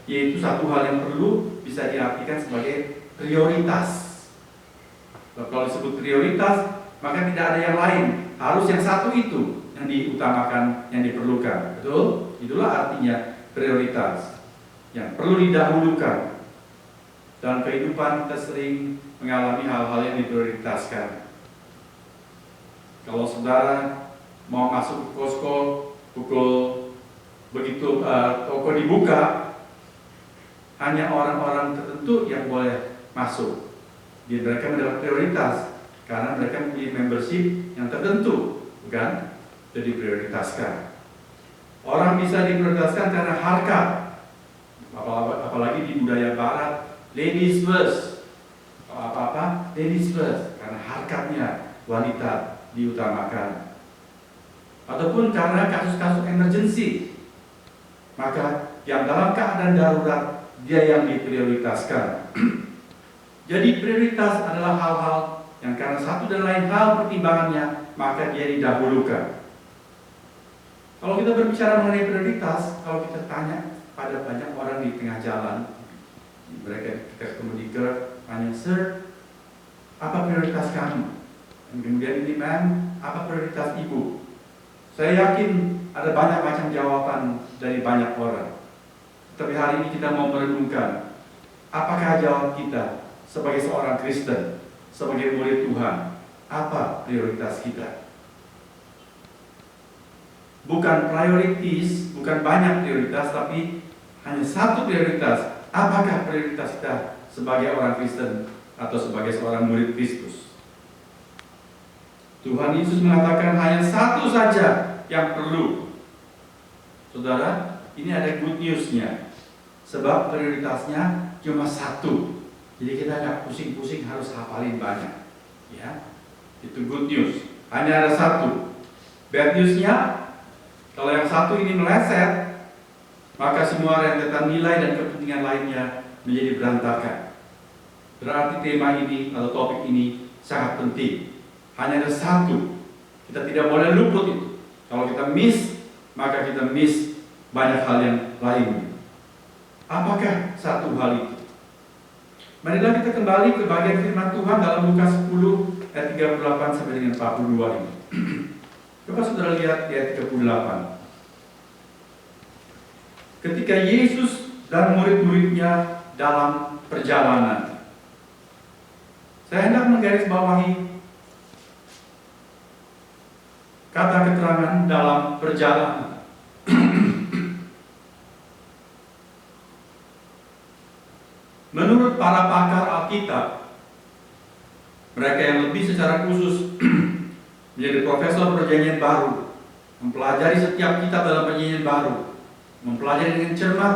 yaitu satu hal yang perlu bisa diartikan sebagai prioritas. Kalau disebut prioritas, maka tidak ada yang lain, harus yang satu itu yang diutamakan, yang diperlukan. Betul? Itulah artinya prioritas yang perlu didahulukan. Dalam kehidupan kita sering mengalami hal-hal yang diprioritaskan. Kalau saudara mau masuk ke Costco, pukul begitu toko dibuka, hanya orang-orang tertentu yang boleh masuk. Jadi mereka mendapat prioritas karena mereka memiliki membership yang tertentu, bukan? Jadi diprioritaskan. Orang bisa diprioritaskan karena harkat, apalagi di budaya Barat, ladies first. Apa-apa, ladies first, karena harkatnya wanita diutamakan. Ataupun karena kasus-kasus emergency, maka yang dalam keadaan darurat dia yang diprioritaskan. Jadi prioritas adalah hal-hal yang karena satu dan lain hal pertimbangannya, maka dia didahulukan. Kalau kita berbicara mengenai prioritas, kalau kita tanya pada banyak orang di tengah jalan, mereka ketika ketemu di kerb, tanya, "Sir, apa prioritas kamu?" Dan kemudian ini, "Ma'am, apa prioritas ibu?" Saya yakin ada banyak macam jawaban dari banyak orang. Tapi hari ini kita mau merenungkan, apakah jawab kita sebagai seorang Kristen, sebagai murid Tuhan, apa prioritas kita? Bukan priorities, bukan banyak prioritas, tapi hanya satu prioritas. Apakah prioritas kita sebagai orang Kristen atau sebagai seorang murid Kristus? Tuhan Yesus mengatakan hanya satu saja yang perlu. Saudara, ini ada good news-nya. Sebab prioritasnya cuma satu. Jadi kita nggak pusing-pusing harus hafalin banyak. Ya, itu good news. Hanya ada satu. Bad news-nya, kalau yang satu ini meleset, maka semua rentetan nilai dan kepentingan lainnya menjadi berantakan. Berarti tema ini atau topik ini sangat penting. Hanya ada satu. Kita tidak boleh luput itu. Kalau kita miss, maka kita miss banyak hal yang lainnya. Apakah satu hal itu? Marilah kita kembali ke bagian firman Tuhan dalam Lukas 10 ayat 38 sampai dengan 42 ini. Coba saudara lihat di ayat 38. Ketika Yesus dan murid-muridnya dalam perjalanan. Saya hendak menggarisbawahi kata keterangan dalam perjalanan. Menurut para pakar Alkitab, mereka yang lebih secara khusus menjadi profesor perjanjian baru, mempelajari setiap kitab dalam perjanjian baru, mempelajari dengan cermat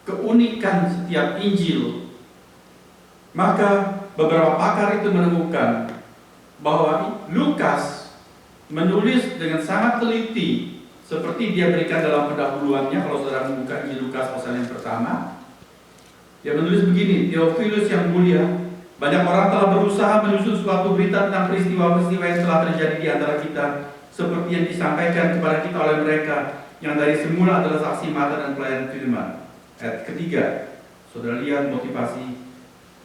keunikan setiap Injil, maka beberapa pakar itu menemukan bahwa Lukas menulis dengan sangat teliti, seperti dia berikan dalam pendahuluannya. Kalau saudara membuka Injil Lukas pasal yang pertama, dia menulis begini, "Theophilus yang mulia, banyak orang telah berusaha menyusun suatu berita tentang peristiwa-peristiwa yang telah terjadi di antara kita, seperti yang disampaikan kepada kita oleh mereka, yang dari semula adalah saksi mata dan pelayan firman." Ayat ketiga, saudara lihat motivasi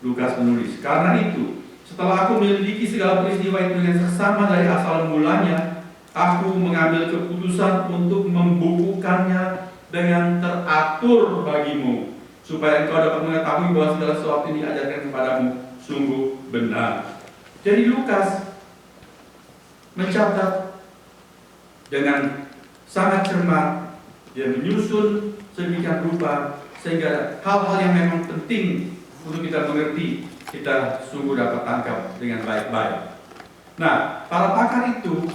Lukas menulis. "Karena itu, setelah aku menyelidiki segala peristiwa itu dengan seksama dari asal mulanya, aku mengambil keputusan untuk membukukannya dengan teratur bagimu, supaya engkau dapat mengetahui bahwa segala sesuatu yang diajarkan kepadamu sungguh benar." Jadi Lukas mencatat dengan sangat cermat, dia menyusun sedemikian rupa sehingga hal-hal yang memang penting untuk kita mengerti, kita sungguh dapat tangkap dengan baik-baik. Nah, para pakar itu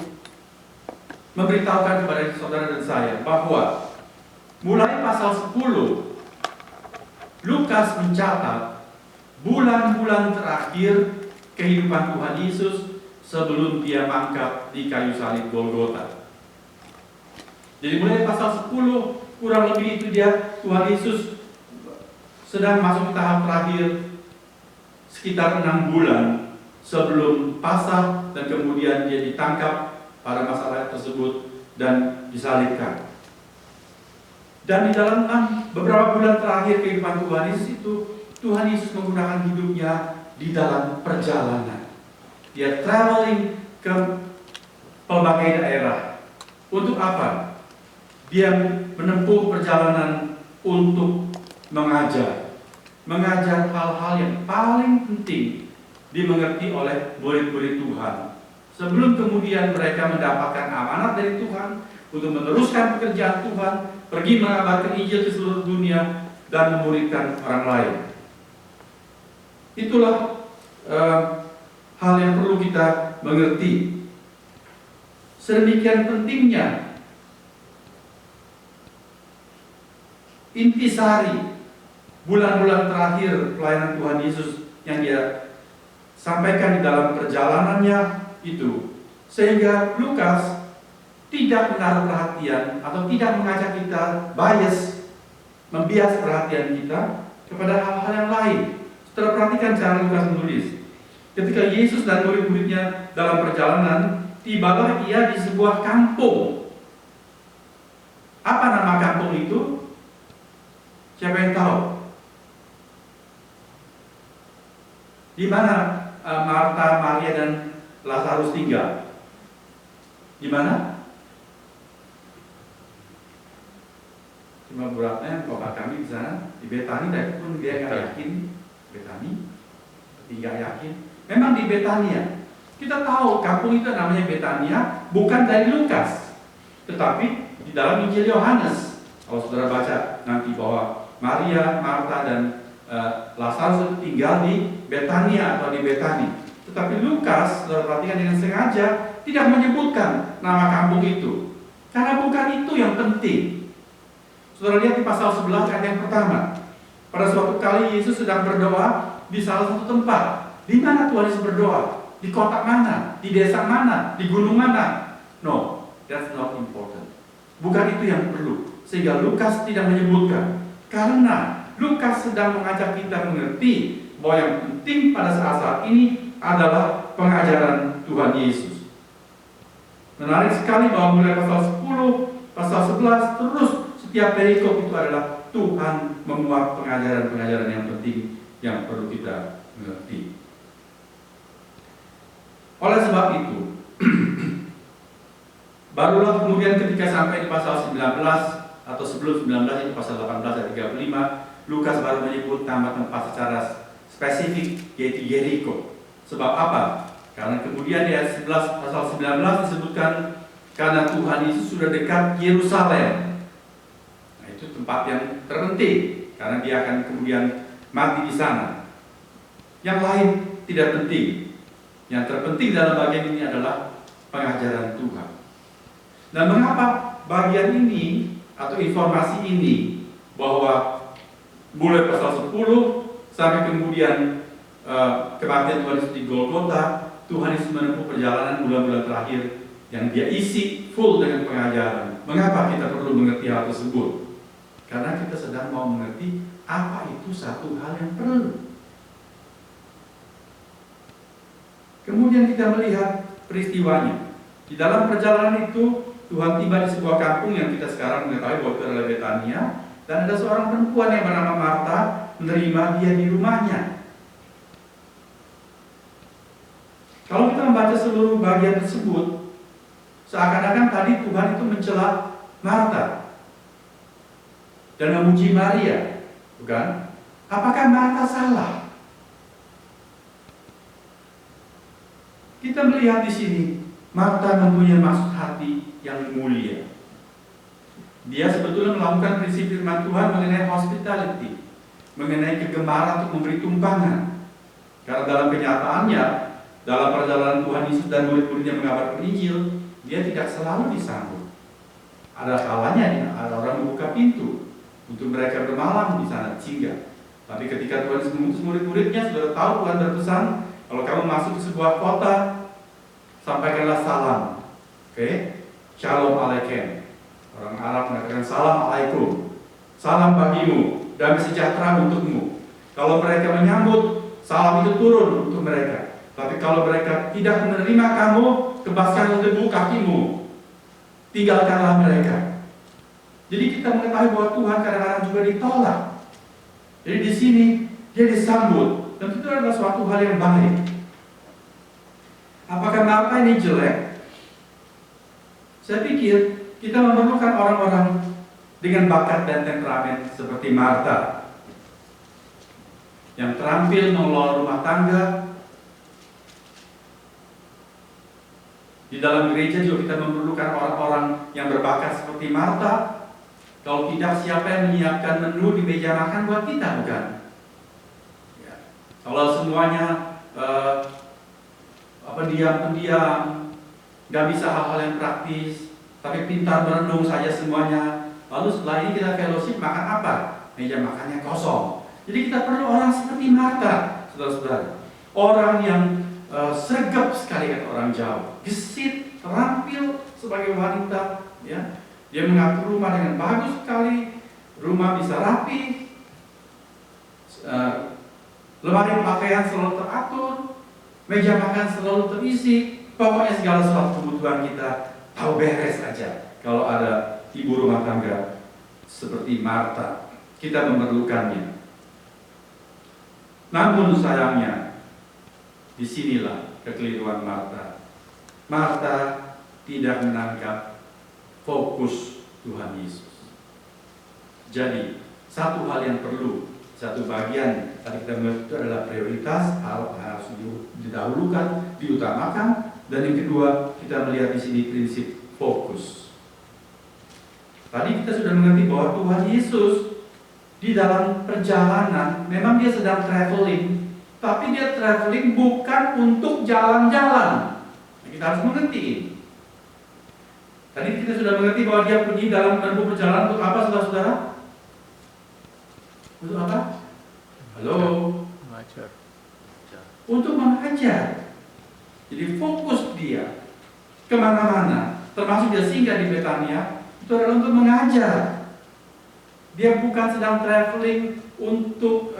memberitahukan kepada saudara dan saya bahwa mulai pasal 10 Lukas mencatat bulan-bulan terakhir kehidupan Tuhan Yesus sebelum dia mangkat di kayu salib Golgota. Jadi mulai pasal 10 kurang lebih itu dia Tuhan Yesus sedang masuk ke tahap terakhir sekitar 6 bulan sebelum Paskah, dan kemudian dia ditangkap pada masalah tersebut dan disalibkan. Dan di dalam beberapa bulan terakhir kehidupan Tuhan Yesus itu, Tuhan Yesus menggunakan hidupnya di dalam perjalanan. Dia traveling ke pelbagai daerah. Untuk apa? Dia menempuh perjalanan untuk mengajar. Mengajar hal-hal yang paling penting dimengerti oleh murid-murid Tuhan. Sebelum kemudian mereka mendapatkan amanat dari Tuhan untuk meneruskan pekerjaan Tuhan, pergi mengabarkan Injil ke seluruh dunia dan memuridkan orang lain. Itulah hal yang perlu kita mengerti. Sedemikian pentingnya intisari bulan-bulan terakhir pelayanan Tuhan Yesus yang dia sampaikan di dalam perjalanannya itu, sehingga Lukas tidak menaruh perhatian atau tidak mengajak kita membias perhatian kita kepada hal-hal yang lain. Saudara perhatikan cara Lukas menulis. Ketika Yesus dan murid-muridnya dalam perjalanan, tibalah ia di sebuah kampung. Apa nama kampung itu? Siapa yang tahu? Di mana Marta, Maria, dan Lazarus tinggal? Di mana? Cuma beratnya bapak kami di sana di Betani, tapi pun dia nggak yakin Betani, tidak yakin. Memang di Betania. Kita tahu kampung itu namanya Betania bukan dari Lukas, tetapi di dalam Injil Yohanes. Kalau saudara baca nanti bahwa Maria, Marta, dan Lazarus tinggal di Betania atau di Betani. Tetapi Lukas, saudara perhatikan dengan sengaja tidak menyebutkan nama kampung itu, karena bukan itu yang penting. Saudara lihat di pasal 11 ayat yang pertama. Pada suatu kali Yesus sedang berdoa di salah satu tempat. Di mana Tuhan Yesus berdoa? Di kota mana? Di desa mana? Di gunung mana? No, that's not important. Bukan itu yang perlu. Sehingga Lukas tidak menyebutkan. Karena Lukas sedang mengajak kita mengerti bahwa yang penting pada saat-saat ini adalah pengajaran Tuhan Yesus. Menarik sekali bahwa mulai pasal 10, pasal 11 terus setiap perikop itu adalah Tuhan memuat pengajaran-pengajaran yang penting yang perlu kita mengerti. Oleh sebab itu, barulah kemudian ketika sampai di pasal 19 atau sebelum 19 itu pasal 18 ayat 35, Lukas baru menyebut nama tempat secara spesifik, yaitu Yeriko. Sebab apa? Karena kemudian di ayat 11 pasal 19 disebutkan karena Tuhan Yesus sudah dekat Yerusalem. Itu tempat yang terpenting karena dia akan kemudian mati di sana. Yang lain tidak penting. Yang terpenting dalam bagian ini adalah pengajaran Tuhan. Dan mengapa bagian ini atau informasi ini bahwa mulai pasal 10 sampai kemudian kematian Tuhan Yesus di Golgota, Tuhan Yesus menempuh perjalanan bulan-bulan terakhir yang dia isi full dengan pengajaran. Mengapa kita perlu mengerti hal tersebut? Karena kita sedang mau mengerti apa itu satu hal yang perlu. Kemudian kita melihat peristiwanya. Di dalam perjalanan itu Tuhan tiba di sebuah kampung yang kita sekarang mengetahui bahwa itu adalah Betania, dan ada seorang perempuan yang bernama Marta menerima dia di rumahnya. Kalau kita membaca seluruh bagian tersebut, seakan-akan tadi Tuhan itu mencela Marta dan memuji Maria, bukan? Apakah Marta salah? Kita melihat di sini Marta mempunyai maksud hati yang mulia. Dia sebetulnya melakukan prinsip firman Tuhan mengenai hospitality, mengenai kegemaran untuk memberi tumpangan. Karena dalam kenyataannya, dalam perjalanan Tuhan Yesus dan murid-muridnya mengabarkan Injil, dia tidak selalu disambut. Ada kalanya ada orang membuka pintu untuk mereka bermalam di sana, singgah. Tapi ketika Tuhan Yesus mengutus murid-muridnya, sudah tahu Tuhan berpesan, kalau kamu masuk ke sebuah kota, sampaikanlah salam. Oke? Shalom Alaikum. Orang Arab mengatakan salam alaikum. Salam bagimu, damai sejahtera untukmu. Kalau mereka menyambut, salam itu turun untuk mereka. Tapi kalau mereka tidak menerima kamu, kebaskanlah debu kakimu. Tinggalkanlah mereka. Jadi kita mengetahui bahwa Tuhan kadang-kadang juga ditolak. Jadi di sini dia disambut, dan itu adalah suatu hal yang baik. Apakah Marta ini jelek? Saya pikir kita memerlukan orang-orang dengan bakat dan temperamen seperti Marta, yang terampil mengelola rumah tangga. Di dalam gereja juga kita memerlukan orang-orang yang berbakat seperti Marta. Kalau tidak, siapa yang menyiapkan menu di meja makan buat kita, bukan? Ya. Kalau semuanya pendiam, nggak bisa hal-hal yang praktis, tapi pintar merenung saja semuanya. Lalu setelah ini kita fellowship, makan apa? Meja makannya kosong. Jadi kita perlu orang seperti Marta, saudara-saudara. Orang yang sergap sekali, kata orang Jawa, gesit, terampil sebagai wanita, ya. Dia mengatur rumah dengan bagus sekali, rumah bisa rapi, lemari pakaian selalu teratur, meja makan selalu terisi. Pokoknya segala sesuatu kebutuhan kita tahu beres aja. Kalau ada ibu rumah tangga seperti Marta, kita memerlukannya. Namun sayangnya, disinilah kekeliruan Marta. Marta tidak menangkap fokus Tuhan Yesus. Jadi, satu hal yang perlu, satu bagian tadi kita melihat itu adalah prioritas, harus didahulukan, diutamakan. Dan yang kedua, kita melihat di sini prinsip fokus. Tadi kita sudah mengerti bahwa Tuhan Yesus di dalam perjalanan, memang dia sedang traveling, tapi dia traveling bukan untuk jalan-jalan. Kita harus mengerti. Tadi kita sudah mengerti bahwa dia pergi dalam menempuh perjalanan untuk apa, saudara-saudara? Untuk apa? Halo? Mengajar. Untuk mengajar. Jadi fokus dia kemana-mana, termasuk dia singgah di Betania, itu adalah untuk mengajar. Dia bukan sedang traveling untuk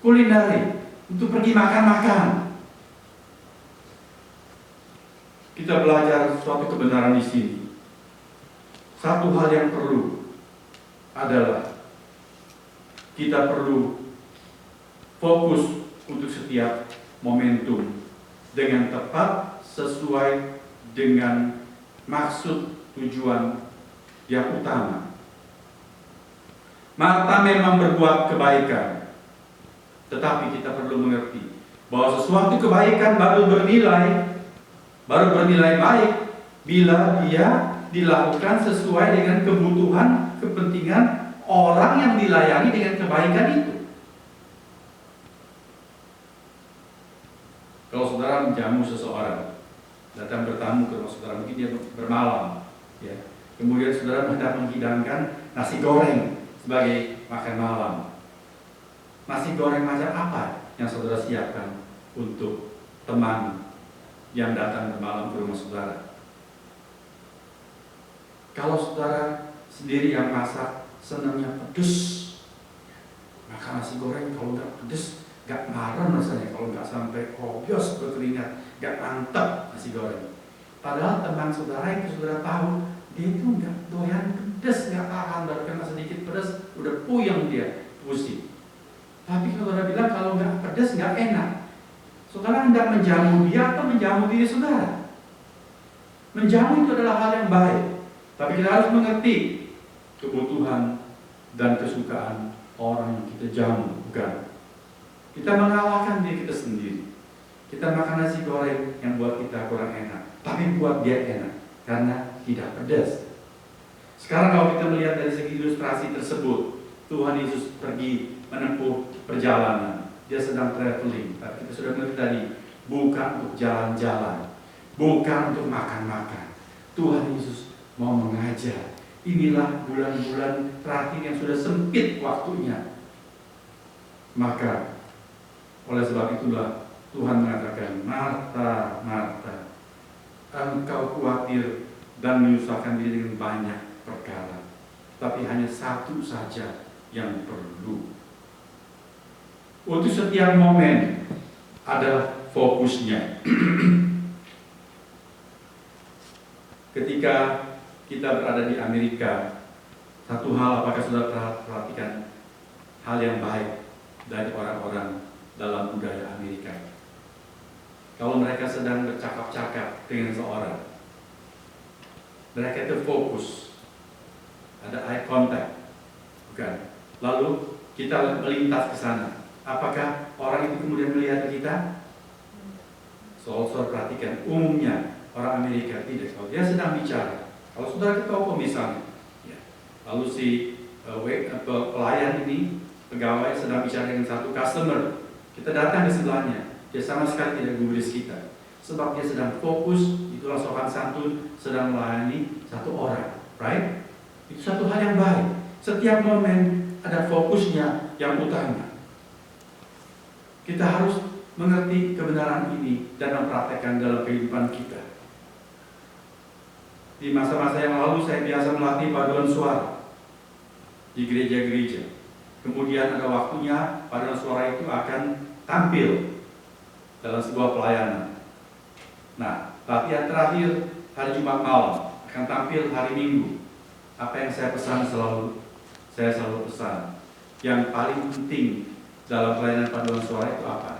kulineri, untuk pergi makan-makan. Kita belajar suatu kebenaran di sini. Satu hal yang perlu adalah kita perlu fokus untuk setiap momentum dengan tepat sesuai dengan maksud tujuan yang utama. Marta memang berbuat kebaikan, tetapi kita perlu mengerti bahwa sesuatu kebaikan baru bernilai baik bila dia dilakukan sesuai dengan kebutuhan, kepentingan orang yang dilayani dengan kebaikan itu. Kalau saudara menjamu seseorang, datang bertamu ke rumah saudara, mungkin dia bermalam, ya. Kemudian saudara hendak menghidangkan nasi goreng sebagai makan malam. Nasi goreng macam apa yang saudara siapkan untuk teman yang datang bermalam ke rumah saudara? Kalau saudara sendiri yang masak, senangnya pedes, maka nasi goreng kalau nggak pedes, nggak marah rasanya. Kalau nggak sampai kobios berkeringat, nggak mantap nasi goreng. Padahal teman saudara itu saudara tahu, dia itu nggak doyan pedes, nggak tahan, baru kena sedikit pedes, udah puyeng dia, pusing. Tapi kalau saudara bilang kalau nggak pedes nggak enak, saudara hendak menjamu dia atau menjamu diri saudara? Menjamu itu adalah hal yang baik, tapi kita harus mengerti kebutuhan dan kesukaan orang yang kita jamu, bukan? Kita mengalahkan diri kita sendiri. Kita makan nasi goreng yang buat kita kurang enak, tapi buat dia enak karena tidak pedas. Sekarang kalau kita melihat dari segi ilustrasi tersebut, Tuhan Yesus pergi menempuh perjalanan. Dia sedang traveling, tapi kita sudah mengerti tadi, bukan untuk jalan-jalan, bukan untuk makan-makan. Tuhan Yesus mau mengajar. Inilah bulan-bulan terakhir yang sudah sempit waktunya. Maka oleh sebab itulah Tuhan mengatakan, Marta, Marta, engkau khawatir dan menyusahkan diri dengan banyak perkara, tapi hanya satu saja yang perlu. Untuk setiap momen ada fokusnya. Ketika kita berada di Amerika, satu hal apakah saudara perhatikan hal yang baik dari orang-orang dalam budaya Amerika? Kalau mereka sedang bercakap-cakap dengan seorang, mereka itu fokus, ada eye contact, bukan? Lalu kita melintas ke sana. Apakah orang itu kemudian melihat kita? Saudara perhatikan, umumnya orang Amerika tidak. Kalau dia sedang bicara, kalau saudara ke toko misalnya, ya, lalu si pelayan ini, pegawai sedang bicara dengan satu customer, kita datang di sebelahnya, dia sama sekali tidak gubris kita, sebab dia sedang fokus, itulah sopan santun, sedang melayani satu orang, right? Itu satu hal yang baik. Setiap momen ada fokusnya yang utama. Kita harus mengerti kebenaran ini dan mempraktekkan dalam kehidupan kita. Di masa-masa yang lalu saya biasa melatih paduan suara di gereja-gereja. Kemudian ada waktunya paduan suara itu akan tampil dalam sebuah pelayanan. Nah, latihan terakhir hari Jumat malam, akan tampil hari Minggu. Apa yang saya pesan saya selalu pesan, yang paling penting dalam pelayanan paduan suara itu apa?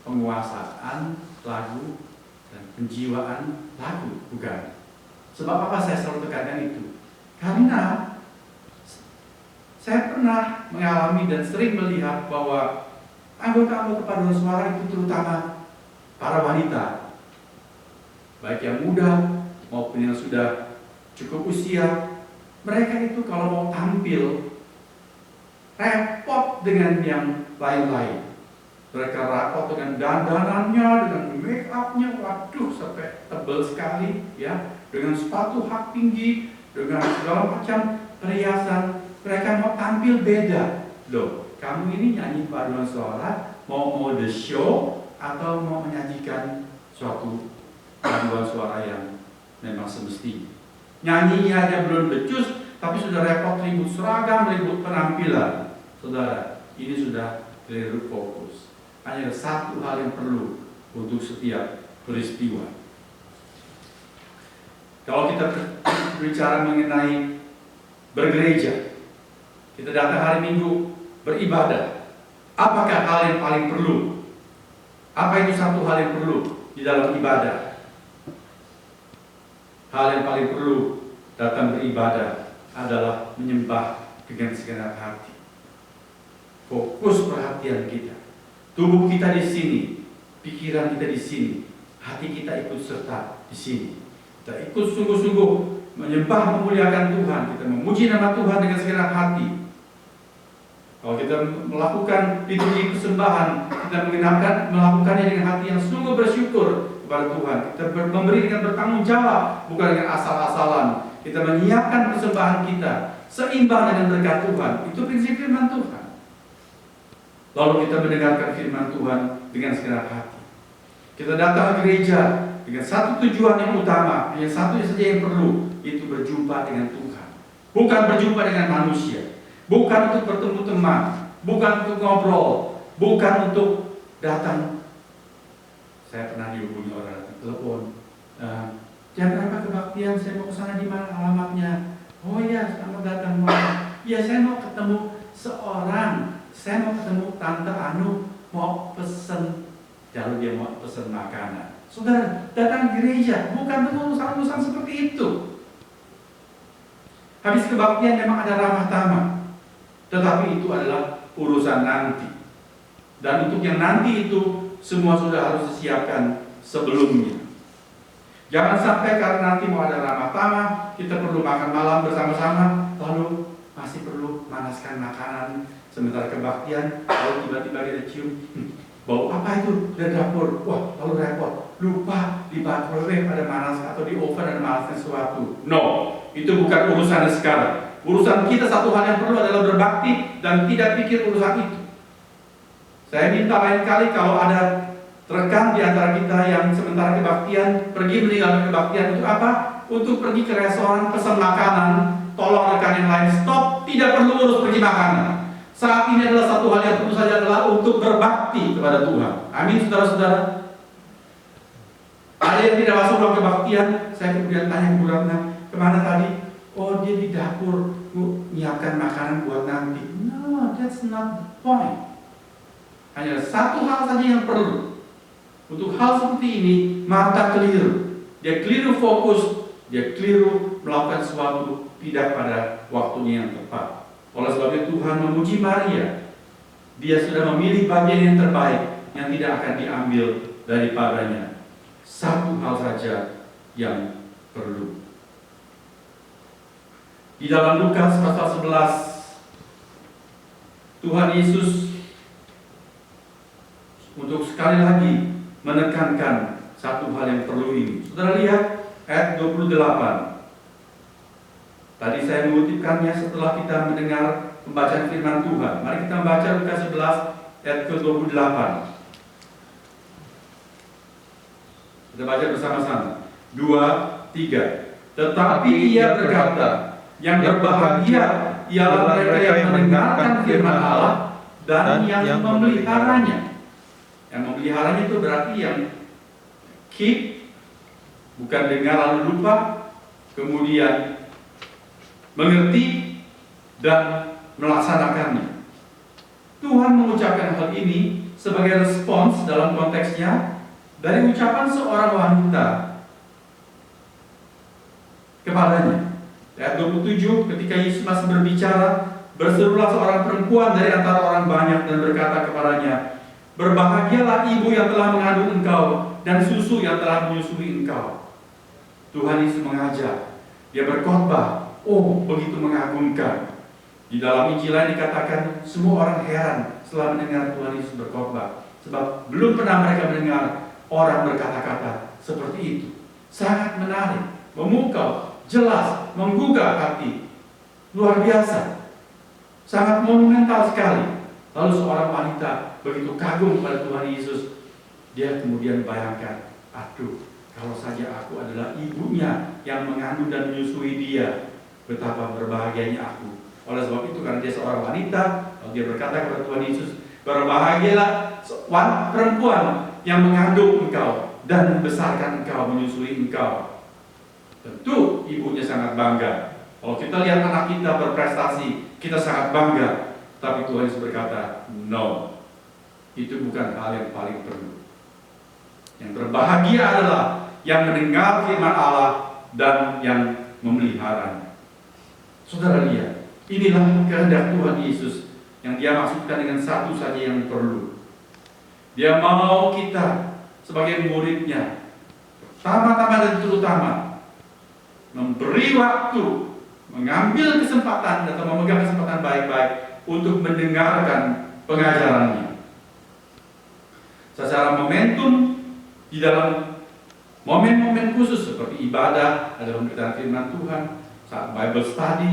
Penguasaan lagu dan penjiwaan lagu, bukan? Sebab apa saya selalu tekankan itu? Karena saya pernah mengalami dan sering melihat bahwa anggota-anggota paduan suara itu terutama para wanita, baik yang muda maupun yang sudah cukup usia, mereka itu kalau mau tampil repot dengan yang lain-lain. Mereka repot dengan dandanannya, dengan make up-nya, waduh sampai tebal sekali, ya, dengan sepatu hak tinggi, dengan segala macam perhiasan. Mereka mau tampil beda. Loh, kamu ini nyanyi paduan suara, mau mode show atau mau menyajikan suatu paduan suara yang memang semestinya? Nyanyinya aja belum becus, tapi sudah repot ribut seragam, ribut penampilan. Saudara, ini sudah keliru fokus. Hanya satu hal yang perlu untuk setiap peristiwa. Kalau kita berbicara mengenai bergereja, kita datang hari Minggu beribadah, apakah hal yang paling perlu? Apa itu satu hal yang perlu di dalam ibadah? Hal yang paling perlu datang beribadah adalah menyembah dengan segenap hati. Fokus perhatian kita. Tubuh kita di sini, pikiran kita di sini, hati kita ikut serta di sini. Kita ikut sungguh-sungguh menyembah, memuliakan Tuhan. Kita memuji nama Tuhan dengan segenap hati. Kalau kita melakukan liturgi persembahan, kita melakukannya dengan hati yang sungguh bersyukur kepada Tuhan. Kita memberi dengan bertanggung jawab, bukan dengan asal-asalan. Kita menyiapkan persembahan kita seimbang dengan berkat Tuhan. Itu prinsip firman Tuhan. Lalu kita mendengarkan firman Tuhan dengan segenap hati. Kita datang ke gereja dengan satu tujuan yang utama, hanya satu saja yang perlu, itu berjumpa dengan Tuhan. Bukan berjumpa dengan manusia, bukan untuk bertemu teman, bukan untuk ngobrol, bukan untuk datang. Saya pernah dihubungi orang telepon, jam berapa kebaktian, saya mau ke sana, di mana alamatnya? Oh iya, selamat datang. Ya, saya mau ketemu seorang. Saya mau ketemu Tante Anu, mau pesen, lalu dia mau pesen makanan. Saudara, datang gereja, bukan urusan-urusan seperti itu. Habis kebaktian memang ada ramah tamah, tetapi itu adalah urusan nanti. Dan untuk yang nanti itu, semua sudah harus disiapkan sebelumnya. Jangan sampai karena nanti mau ada ramah tamah, kita perlu makan malam bersama-sama, lalu masih perlu manaskan makanan. Sementara kebaktian, lalu tiba-tiba kita cium, bau apa itu dari dapur? Wah, lalu repot. Lupa di microwave ada manas atau di oven ada manasnya sesuatu. No, itu bukan urusan sekarang. Urusan kita satu hal yang perlu adalah berbakti dan tidak pikir urusan itu. Saya minta lain kali kalau ada rekan di antara kita yang sementara kebaktian pergi meninggalkan kebaktian itu apa? Untuk pergi ke restoran pesan makanan, tolong rekan yang lain stop, tidak perlu urus pergi makanan. Saat ini adalah satu hal yang tentu saja adalah untuk berbakti kepada Tuhan. Amin, saudara-saudara. Ada yang tidak masuk ruang kebaktian, saya kemudian tanya ke Bu Ratna, kemana tadi? Oh, dia di dapur, Bu, nyiapkan makanan buat nanti. No, that's not the point. Hanya satu hal saja yang perlu. Untuk hal seperti ini, Marta keliru. Dia keliru fokus, dia keliru melakukan sesuatu tidak pada waktunya yang tepat. Oleh sebab itu Tuhan memuji Maria. Dia sudah memilih bagian yang terbaik yang tidak akan diambil daripadanya. Satu hal saja yang perlu. Di dalam Lukas pasal 11, Tuhan Yesus untuk sekali lagi menekankan satu hal yang perlu ini. Saudara lihat ayat 28. Tadi saya mengutipkannya setelah kita mendengar pembacaan firman Tuhan. Mari kita membaca Lukas 11 ayat ke-28. Kita baca bersama-sama. 2, 3. Tetapi ia berkata, yang berbahagia ialah mereka yang mendengarkan firman Allah dan yang memeliharanya. Yang memeliharanya itu berarti yang keep, bukan dengar lalu lupa, kemudian mengerti dan melaksanakannya. Tuhan mengucapkan hal ini sebagai respons dalam konteksnya dari ucapan seorang wanita kepadanya. Ayat 27, ketika Yesus masih berbicara, berserulah seorang perempuan dari antara orang banyak dan berkata kepadanya, berbahagialah ibu yang telah mengandung engkau dan susu yang telah menyusui engkau. Tuhan Yesus mengajar, dia berkhotbah, oh begitu mengagumkan. Di dalam Injil lain dikatakan semua orang heran setelah mendengar Tuhan Yesus berkhotbah, sebab belum pernah mereka mendengar orang berkata-kata seperti itu. Sangat menarik, memukau, jelas, menggugah hati. Luar biasa. Sangat monumental sekali. Lalu seorang wanita begitu kagum pada Tuhan Yesus. Dia kemudian bayangkan, aduh, kalau saja aku adalah ibunya yang mengandung dan menyusui dia, betapa berbahagianya aku. Oleh sebab itu, karena dia seorang wanita, dia berkata kepada Tuhan Yesus, berbahagialah perempuan yang mengandung engkau dan membesarkan engkau, menyusui engkau. Tentu ibunya sangat bangga. Kalau kita lihat anak kita berprestasi, kita sangat bangga. Tapi Tuhan Yesus berkata, no, itu bukan hal yang paling perlu. Yang berbahagia adalah yang mendengar firman Allah dan yang memeliharanya. Saudara lihat, inilah kehendak Tuhan Yesus yang dia maksudkan dengan satu saja yang perlu. Dia mau kita sebagai muridnya, pertama-tama dan terutama memberi waktu, mengambil kesempatan atau memegang kesempatan baik-baik untuk mendengarkan pengajarannya. Secara momentum, di dalam momen-momen khusus seperti ibadah, ada pemberitaan firman Tuhan, saat Bible study,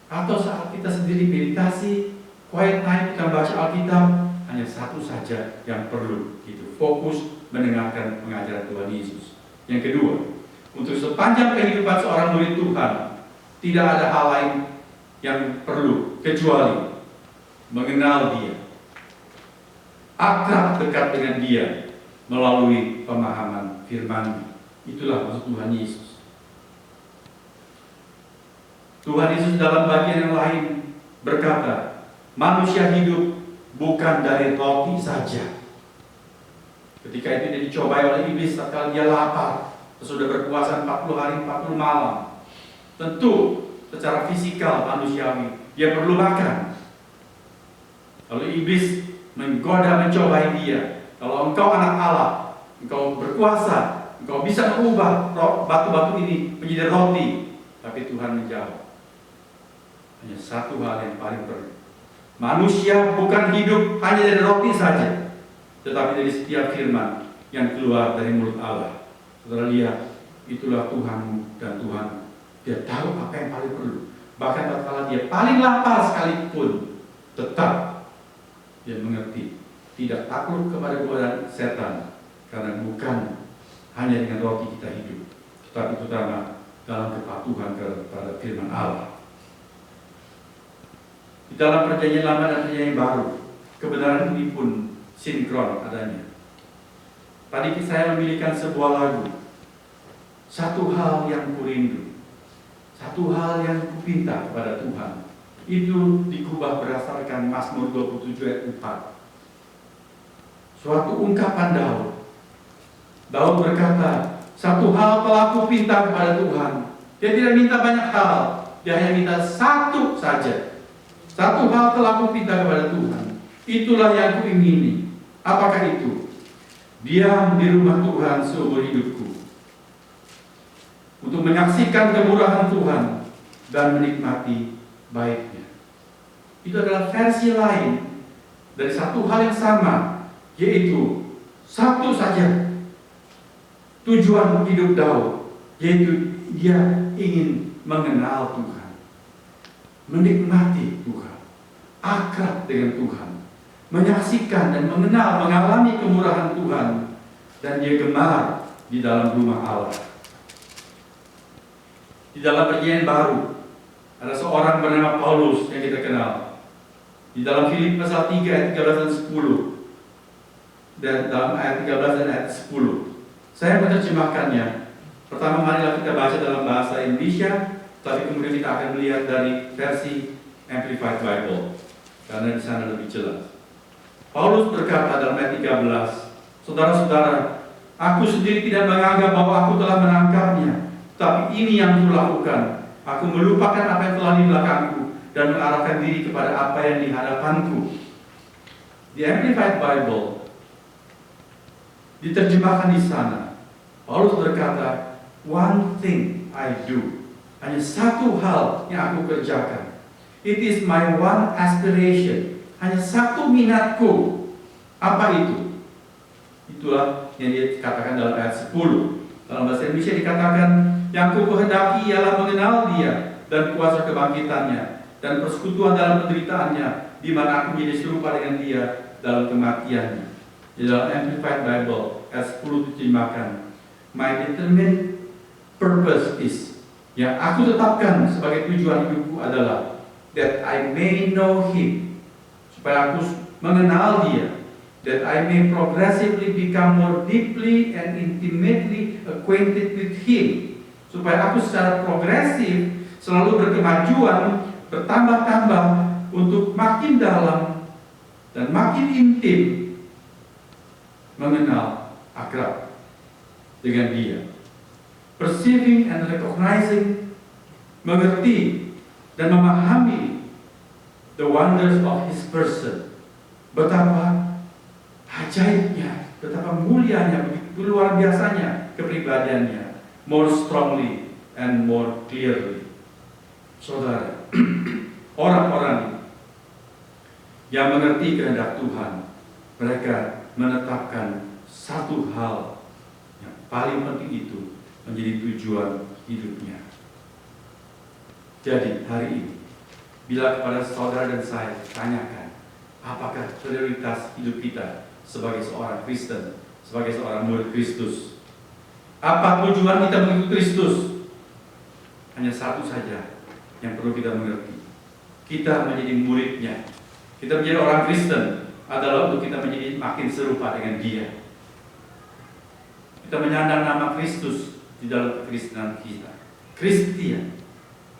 atau saat kita sendiri meditasi, quiet time, kita baca Alkitab, hanya satu saja yang perlu, itu fokus mendengarkan pengajaran Tuhan Yesus. Yang kedua, untuk sepanjang kehidupan seorang murid Tuhan, tidak ada hal lain yang perlu kecuali mengenal Dia, akrab dekat dengan Dia melalui pemahaman firman. Itulah maksud Tuhan Yesus. Tuhan Yesus dalam bagian yang lain berkata, manusia hidup bukan dari roti saja. Ketika itu dia dicobai oleh iblis tatkala dia lapar, sudah berpuasa 40 hari 40 malam. Tentu secara fisikal manusiawi dia perlu makan. Lalu iblis menggoda, mencobai dia. Kalau engkau anak Allah, engkau berkuasa, engkau bisa mengubah batu-batu ini menjadi roti. Tapi Tuhan menjawab, hanya satu hal yang paling perlu. Manusia bukan hidup hanya dari roti saja, tetapi dari setiap firman yang keluar dari mulut Allah. Saudara lihat, itulah Tuhanmu dan Tuhan. Dia tahu apa yang paling perlu. Bahkan tatkala dia paling lapar sekalipun, tetap dia mengerti, tidak takluk kepada godaan setan, karena bukan hanya dengan roti kita hidup, tetapi terutama dalam kepatuhan kepada firman Allah. Di dalam perjanjian lama dan perjanjian baru, kebenaran ini pun sinkron adanya. Tadi saya memilihkan sebuah lagu. Satu hal yang kurindu, satu hal yang kupinta kepada Tuhan, itu dikubah berdasarkan Mazmur 27 ayat 4. Suatu ungkapan Daud. Daud berkata, satu hal telah kupinta kepada Tuhan. Dia tidak minta banyak hal, dia hanya minta satu saja. Satu hal telah kupinta kepada Tuhan, itulah yang kuingini. Apakah itu? Diam di rumah Tuhan seumur hidupku, untuk menyaksikan kemurahan Tuhan dan menikmati baiknya. Itu adalah versi lain dari satu hal yang sama, yaitu satu saja tujuan hidup Daud, yaitu dia ingin mengenal Tuhan, menikmati Tuhan, akrab dengan Tuhan, menyaksikan dan mengenal, mengalami kemurahan Tuhan, dan dia gemar di dalam rumah Allah. Di dalam Perjanjian Baru ada seorang bernama Paulus yang kita kenal. Di dalam Filipi pasal 3 ayat 13 dan 10, dan dalam ayat 13 dan ayat 10, saya menerjemahkannya. Pertama, marilah kita baca dalam bahasa Indonesia, tapi kemudian kita akan melihat dari versi Amplified Bible, karena di sana lebih jelas. Paulus berkata dalam ayat 13, saudara-saudara, aku sendiri tidak menganggap bahwa aku telah menangkapnya, tapi ini yang kulakukan. Aku melupakan apa yang telah di belakangku dan mengarahkan diri kepada apa yang di hadapanku. Di Amplified Bible diterjemahkan di sana, Paulus berkata, one thing I do. Hanya satu hal yang aku kerjakan. It is my one aspiration. Hanya satu minatku. Apa itu? Itulah yang dikatakan dalam ayat 10. Dalam bahasa Indonesia dikatakan, yang ku kehendaki ialah mengenal Dia dan kuasa kebangkitannya dan persekutuan dalam penderitaannya, di mana aku menjadi serupa dengan Dia dalam kematiannya. Di dalam Amplified Bible ayat 10 diterjemahkan, my determined purpose is, yang aku tetapkan sebagai tujuan hidupku adalah that I may know Him, supaya aku mengenal Dia, that I may progressively become more deeply and intimately acquainted with Him, supaya aku secara progresif selalu berkemajuan, bertambah-tambah untuk makin dalam dan makin intim mengenal, akrab dengan Dia. Perceiving and recognizing, mengerti dan memahami the wonders of His person. Betapa ajaibnya, betapa mulianya, begitu luar biasanya kepribadiannya. More strongly and more clearly. Saudara, orang-orang yang mengerti kehendak Tuhan, mereka menetapkan satu hal yang paling penting itu menjadi tujuan hidupnya. Jadi hari ini, bila kepada saudara dan saya tanyakan, apakah prioritas hidup kita sebagai seorang Kristen, sebagai seorang murid Kristus? Apa tujuan kita mengikuti Kristus? Hanya satu saja yang perlu kita mengerti. Kita menjadi muridnya. Kita menjadi orang Kristen adalah untuk kita menjadi makin serupa dengan Dia. Kita menyandang nama Kristus di dalam kekristenan kita. Kristian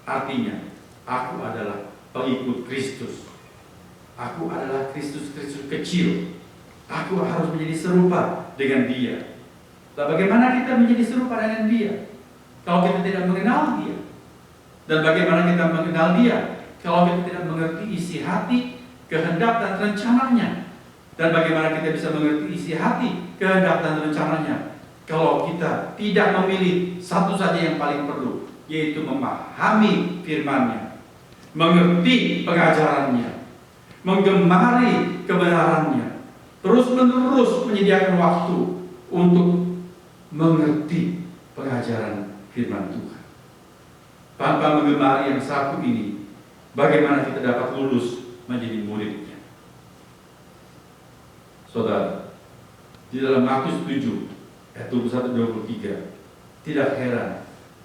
artinya aku adalah pengikut Kristus. Aku adalah Kristus kecil. Aku harus menjadi serupa dengan Dia. Dan bagaimana kita menjadi serupa dengan Dia kalau kita tidak mengenal Dia? Dan bagaimana kita mengenal Dia kalau kita tidak mengerti isi hati, kehendak dan rencananya? Dan bagaimana kita bisa mengerti isi hati, kehendak dan rencananya kalau kita tidak memilih satu saja yang paling perlu, yaitu memahami firman-Nya, mengerti pengajarannya, menggemari kebenarannya, terus-menerus menyediakan waktu untuk mengerti pengajaran firman Tuhan. Tanpa menggemari yang satu ini, bagaimana kita dapat lulus menjadi muridnya? Saudara, di dalam Matius 7 ayat 21-23, tidak heran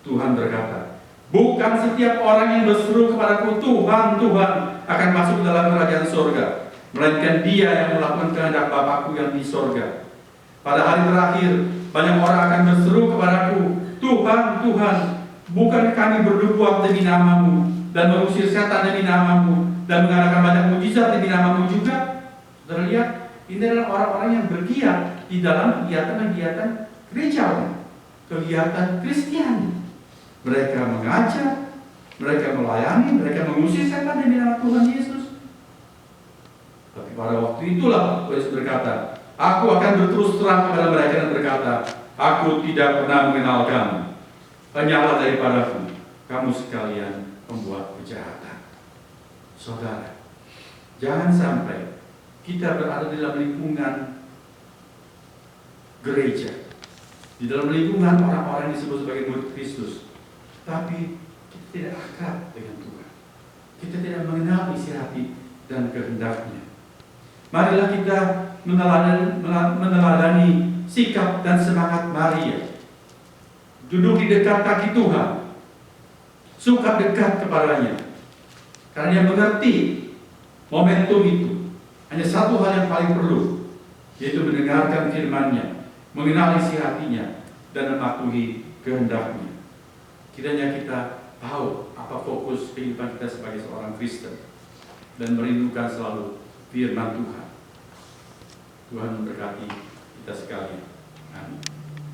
Tuhan berkata, bukan setiap orang yang berseru kepadaku Tuhan, Tuhan akan masuk dalam kerajaan surga, melainkan dia yang melakukan kehendak Bapakku yang di surga. Pada hari terakhir, banyak orang akan berseru kepadaku, Tuhan, Tuhan, bukan kami bernubuat demi namamu, dan mengusir setan demi namamu, dan mengadakan banyak mujizat demi namamu juga? Saudara lihat, ini adalah orang-orang yang bergiat di dalam kegiatan-kegiatan gereja, kegiatan Kristiani. Mereka mengajar, mereka melayani, mereka mengusir setan demi nama Tuhan Yesus. Tapi pada waktu itulah Yesus berkata, aku akan berterus terang kepada mereka dan berkata, aku tidak pernah mengenal kamu. Hanyalah daripadaku, kamu sekalian pembuat kejahatan. Saudara, jangan sampai kita berada di dalam lingkungan gereja, di dalam lingkungan orang-orang yang disebut sebagai murid Kristus, tapi kita tidak akrab dengan Tuhan. Kita tidak mengenal isi hati dan kehendaknya. Marilah kita meneladani sikap dan semangat Maria. Duduk di dekat kaki Tuhan, suka dekat kepadanya, karena dia mengerti momentum itu. Hanya satu hal yang paling perlu, yaitu mendengarkan firman-Nya, mengenal isi hatinya, dan mematuhi kehendaknya. Kiranya kita tahu apa fokus kehidupan kita sebagai seorang Kristen, dan merindukan selalu firman Tuhan. Tuhan memberkati kita sekalian. Amin.